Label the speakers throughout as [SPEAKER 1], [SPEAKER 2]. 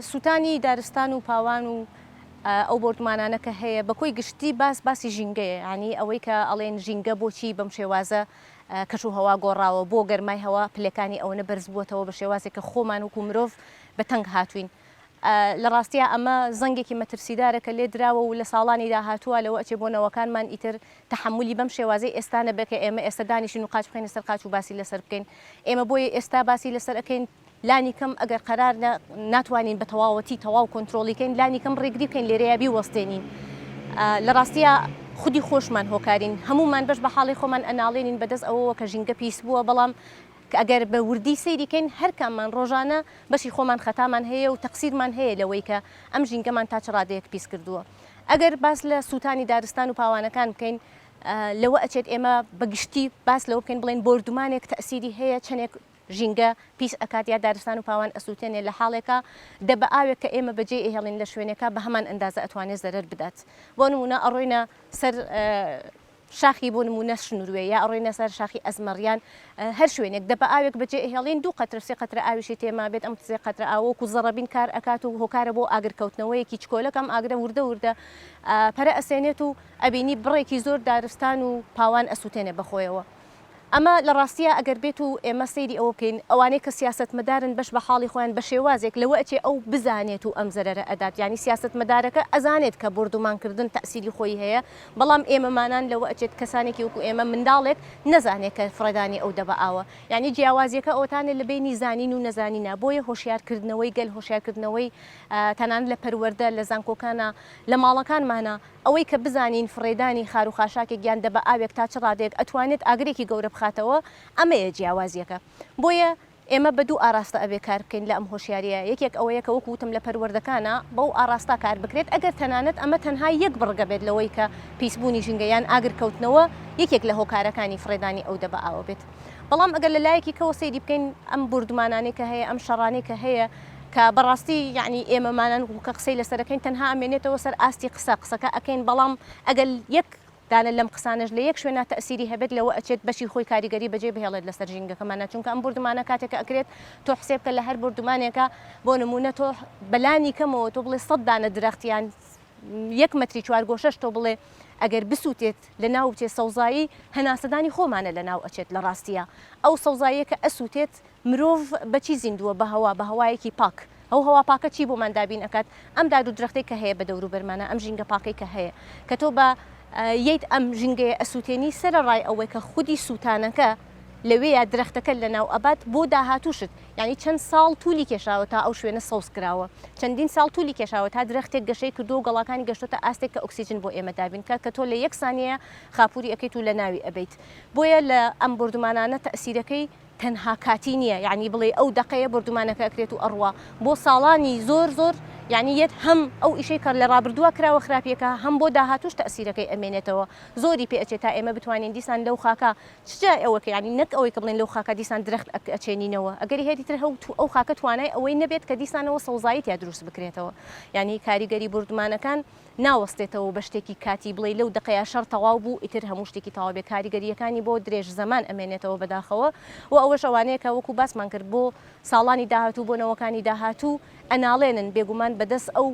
[SPEAKER 1] سووتانی دارستان و پاوان و ئەو بردمانانە کە هەیە بەکۆی گشتی باسی ژینگەیە، ینی ئەوەی کە ئەڵێن ژینگە بۆچی بەم شێوازە کەش و هەوا گۆڕاوە بۆ گەرمای هەوا پلەکانی ئەوەنە بەرز بووەتەوە بە شێوازێک کە خۆمان وکو مرۆڤ بە تەنگ هاتوین. لە ڕاستیە ئەمە زەنگێکی مەترسیدارە کە لێ دراوە و لە ساڵانی داهاتووە لەوە ئەچێ بۆ نەوەکانمان ئیتر تەحملی بەم شێوازەی ئێستانە بکە ئێمە ئێستا دانیشین و قاچ بخەینە سەر قاچ و باسی لەسەر بکەین. ئێمە بۆیە ئێستا باسی لەسەر ئەەکەین لانی کەم ئەگەر قەرار ناتوانین بە تەواوەتی تەواو کۆنتترۆلیکەین لانی کەم ڕێگری بکەین لێرەیابی وەستێنین. لە ڕاستیە خودی خۆشمان هۆکارین، هەمومان بەش بە حاڵی خۆمان ئەناڵێنین بەدەست ئەوەوە کە ژینگە پیس بووە، بەڵام ئەگەر بە وردی سەیریکەین هەر کاممان ڕۆژانە بەشی خۆمان خەتامان هەیە و تەقسیرمان هەیە لەوەی کە ئەم ژینگەمان تا چ ڕادەیەک پیس کردووە. ئەگەر باس لە سووتانی دارستان و پاوانەکان بکەین لەوە ئەچێت ئێمە بەگشتی باس لەوە بکەین بڵێن بردومانێک تەسیری هەیە چەندێک ژینگە پیس ئەکات یا دارستان و پاوان ئەسووتێنێ لە حاڵێکە دەبە ئاوێک کە ئێمە بەجێ ئێهێڵین لە شوێنێکە بە هەمان ئەندازە ئەتوانێت زەرەر بدات. بۆ نمونە ئەڕۆینە سەر شاخی بۆ نمونە شنووروێ یا ئەڕۆینە سەر شاخی ئەزمەڕیان هەر شوێنێک دەبە ئاوێک بەجێ ئێهێڵین دوو قەترە سێ قەترە ئاویشی تێما بێت ئەم سێ قەترە ئاوەکو زەڕەبین کار ئەکات و هۆکارە بۆ ئاگرکەوتنەوەیەکی چکۆلەکەم ئاگرە وردە وردە پەرە ئەسێنێت و ئەبینی بڕێکی زۆر دارستان و پاوان ئەسووتێنێ بەخۆیەوە. ئەمە لە ڕاستیە ئەگەر بێت و ئێمە سەیری ئەوە بکەین ئەوانەی کە سیاستمەدارن بەش بە حاڵی خۆیان بە شێوازێک لەوە ئەچێ ئەو بزانێت و ئەم زەرەرە ئەدات، ینی سیاستمەدارەکە ئەزانێت کە بردومانکردن تەسیری خۆی هەیە، بەڵام ئێمەمانان لەوە ئەچێت کەسانێکی وەکو ئێمە منداڵێک نەزانێت کە فڕێدانی ئەو دەبە ئاوە، ینی جیاوازیەکە ئەوتانێ لە بینی زانین و نەزانینە. بۆیە هۆشیارکردنەوەی گەل هۆشیارکردنەوەی تەنان لە پەروەردە لە زانکۆکانە لە ماڵەکانمانە ئەوەی کە بزانین فڕێدانی خار و خاشاکێک گیان دەبە ئاوێک تا چ ڕادێک ئەتوانێت ئاگرێکی گەورە بخاتەوە، ئەمەیە جیاوازیەکە. بۆیە ئێمە بە دوو ئاراستە ئەبێ کار بکەین لە ئەم هۆشیاریە. یەکێک ئەوەیە کە وەکو وتم لە پەروەردەکانە بەو ئاراستا کار بکرێت، ئەگەر تەنانەت ئەمە تەنها یەک بڕگە بێت لەوەی کە پیسبوونی ژینگەیان ئاگرکەوتنەوە یەکێک لە هۆکارەکانی فڕێدانی ئەو دەبە ئاوە بێت. بەڵام ئەگەر لە لایەکی کەەوە سەیری بکەین ئەم بردومانانەی کە هەیە ئەم شەڕانەی کە هەیە کە بەڕاستی یعنی ئێمەمانان کە قسەی لەسەرەکەین تەنها ئەمێنێتەوە سەر ئاستی قسەکە ئەەکەین، بەڵام ئەگەر یەک دانە لەم قسانش لە یەک شوێنە تەسیری هەبێت لەوە ئەچێت بەشی خۆی کاریگەری بەجێ بهێڵێت لەسەر ژینگەکەمانە، چونکە ئەم بردومانە کاتێکە ئەکرێت تۆ حسێب کە لە هەر بردومانێکە بۆ نمونە تۆ بەلانی کەمەوە تۆ بڵێ 100 دانە درەختیان 1 مەتری 4 گۆشەش تۆ بڵێ ئەگەر بسووتێت لە ناو بچێت سەوزایی هەناسەدانی خۆمانە لە ناو ئەچێت. لە ڕاستیە ئەو سەوزاییە کە ئەسووتێت مرۆڤ بەچی زیندووە بە هەوا بە هەوایەکی پاک. ئەو هەوا پاکە چی بۆمان دابین ئەکات؟ ئەم داد و درەختەی کە هەیە بە دەوروبەرمانە ئەم ژینگە پاکەی کە هەیە کە تۆ بە یەیت ئەم ژینگەیە ئەسووتێنی سەرڕای ئەوەی کە خودی سووتانەکە لەوەیە درەختەکە لە ناو ئەبات بۆ داهاتووشت، یعنی چەند ساڵ توولی کێشاوە تا ئەو شوێنە سەوز کراوە، چەندین ساڵ توولی کێشاوە تا درەختێک گەشەی کردو و گەڵاکانی گەشتۆتە ئاستێک کە ئۆکسیجن بۆ ئێمە دابین کە تۆ لە یەک سانیە خاپووری ئەەکەیت و لە ناوی ئەبیت. بۆیە لە ئەم بردومانانە تەسیرەکەی تەنها کاتی نییە، یعنی بڵێ ئەو دقەیە بردومانەکە ئەکرێت و ئەڕوا بۆ ساڵانی زۆر یعنی یەت هەم ئەو ئیشەی کە لە ڕابردووە کراوە خراپیەکە هەم بۆ داهاتوش تەسیرەکەی ئەمێنێتەوە. زۆری پێ ئەچێت تا ئێمە بتوانین دیسان لەو خاکە چجا ئەوەکە ینی نەک ئەوەی کە بڵێن لەو خاکە دیسان درەخت ئەچێنینەوە، ئەگەری هێریتر ئەو خاکە توانای ئەوەی نەبێت کە دیسانەوە سەوزاییت یا دروست بکرێتەوە. یعنی کاریگەری بردومانەکان ناوەستێتەوە بە شتێکی کاتی بڵێ لەو دقەیە شەڕ تەواو بوو ئیتر هەموو شتێکی تەواو بێ، کاریگەریەکانی بۆ درێژ زەمان ئەمێنێتەوە بەداخەوە و ئەوەش ئەوانەیە کە وەکو باسمان کرد بۆ ساڵانی داهاتوو بۆ نەوەکانی داهاتوو ئەناڵێنن بێگومان بەدەست ئەو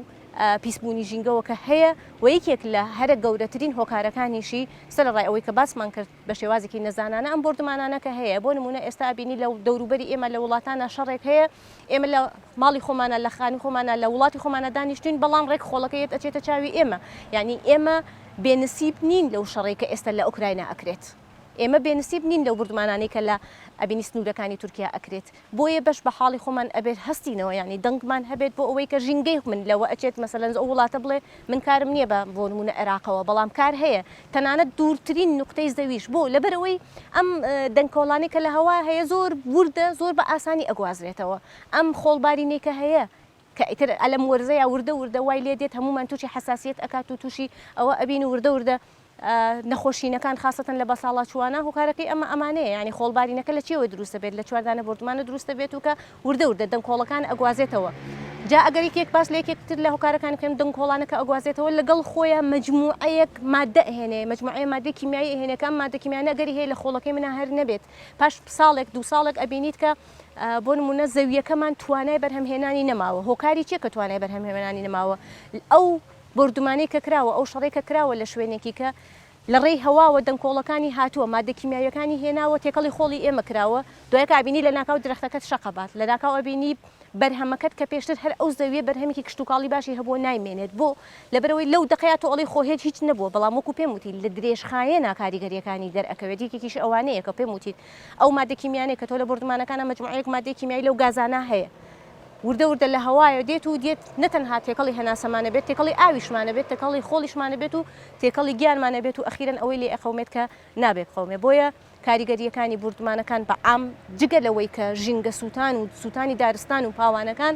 [SPEAKER 1] پیسبوونی ژینگەوە کە هەیە و یەکێک لە هەرە گەورەترین هۆکارەکانیشی سەرڕای ئەوەی کە باسمان کرد بە شێوازێکی نەزانانە ئەم بردومانانە کە هەیە. بۆ نمونە ئێستا بینی لە دەوروبەری ئێمە لە وڵاتانە شەڕێک هەیە، ئێمە لە ماڵی خۆمانە لە خانی خۆمانە لە وڵاتی خۆمانە دانیشتین، بەڵام ڕێک خۆڵەکەیت ئەچێتە چاوی ئێمە، یعنی ئێمە بێنسیب نین لەو شەڕێکە ئێستا لە ئوکراینە ئەکرێت، ئێمە بێنسیب نین لەو بردومانانەی کە لە ئەبینی سنوورەکانی تورکیا ئەکرێت. بۆیە بەش بە حاڵی خۆمان ئەبێت هەستینەوە، یعنی دەنگمان هەبێت بۆ ئەوەی کە ژینگەی من لەوە ئەچێت مەسەلەن ئەو وڵاتە بڵێ من کارم نییە بۆ نمونە عێراقەوە، بەڵام کار هەیە تەنانەت دوورترین نقطەی زەویش بۆ لەبەرەوەی ئەم دەنگکۆڵانی کە لە هەوا هەیە زۆر وردە زۆر بە ئاسانی ئەگوازرێتەوە. ئەم خۆڵبارینەی کە هەیە کە ئیتر ئەلەم وەرزەیە وردە وای لێ دێت هەمومان تووشی حساسیت ئەکات و تووشی ئەوە ئەبین وردە نەخۆشینەکان خاستن لە بەساڵات چوانە هۆکارەکەی ئەمە ئەمانەیە، ینی خۆڵبارینەکە لە چێوە دروستە بێت لە چواردانە بردومانە دروستە بێت و کە وردە دەنگکۆڵەکان ئەگوازێتەوە. جا ئەگەر یەکێک باس لە یەکێکتر لە هۆکارەکان بکەم دەنگ کۆڵانەکە ئەگوازێتەوە لەگەڵ خۆیان مجموعەیەک مادە هێنێ مجموعەیە مادە کیمیایی هێنەکان مادە کیمیانە ئەگەری هەیە لە خۆڵەکەی منە هەر نەبێت پاش ساڵێک دو ساڵێک ئەبینیت کە بۆ نمونە زەویەکەمان توانای بەرهەمهێنانی نەماوە هۆکاری چیە کە توانای بەرهەمهێنانی نەماوە ئەو بردومانەی کە کراوە ئەو شەڕێک کە کراوە لە شوێنێکی کە لە ڕێی هەواوە دەنگکۆڵەکانی هاتووە مادە کیمیاویەکانی هێناوە تێکەڵی خۆڵی ئێمە کراوە دوای کابینی لە ناکاو درەختەکەت شەقەبات لە ناکاو ئەبینی بەرهەمەکەت کە پێشتر هەر ئەو زەویە بەرهەمێکی کشتتوکاڵی باشی هەبوو نایمێنێت بۆ لەبەرەوەی لەو دقیات و ئەڵی خۆهێت هیچ نەبووە بەڵام وەکو پێم وتی لە درێژخایەنە کاریگەریەکانی دەرئەکەوێت یەکێکیش ئەوانەیە کە پێم وتیت ئەو مادە کیمیانەیە کە تۆ لە بردمانەکانە مجموعەیەک مادەی کیمیایی لەو گازانە هەیە وردە وردە لە هەوایە دێت و دێت نەتەنها تێکەڵی هەناسەمانە بێت تێکەڵی ئاویشمانە بێت تێکەڵی خۆڵیشمانە بێت و تێکەڵی گیانمانە بێت و ئەخیرن ئەوەی لێ ئەقەومێت کە نابێت قەومێ بۆیە کاریگەریەکانی بردمانەکان بە عام جگە لەوەی کە ژینگە سووتان و سووتانی دارستان و پاوانەکان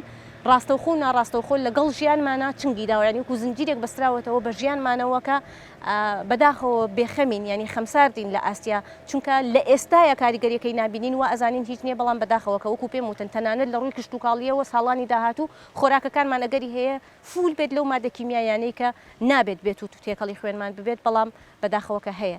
[SPEAKER 1] ڕاستەوخۆ و ناڕاستەوخۆ لەگەڵ ژیانمانە چنگی داوایانی و زنجیرێک بەستراوەتەوە بە ژیانمانەوەکە بەداخەوە بێخەمین ینی خەمساردین لە ئاسیا چونکە لە ئێستاە کاریگەریەکەی نبینین و ئەزانین هیچ نییە بەڵام بەداخەوەکە وەکو پێم وتن تەنانەت لە ڕووی کشتتوکاڵیەوە ساڵانی داهاتوو خۆراکەکانمان ئەگەری هەیە فول بێت لەو مادە کیمیایانەی کە نابێت بێت و تێکەڵی خوێنمان ببێت بەڵام بەداخەوەکە هەیە.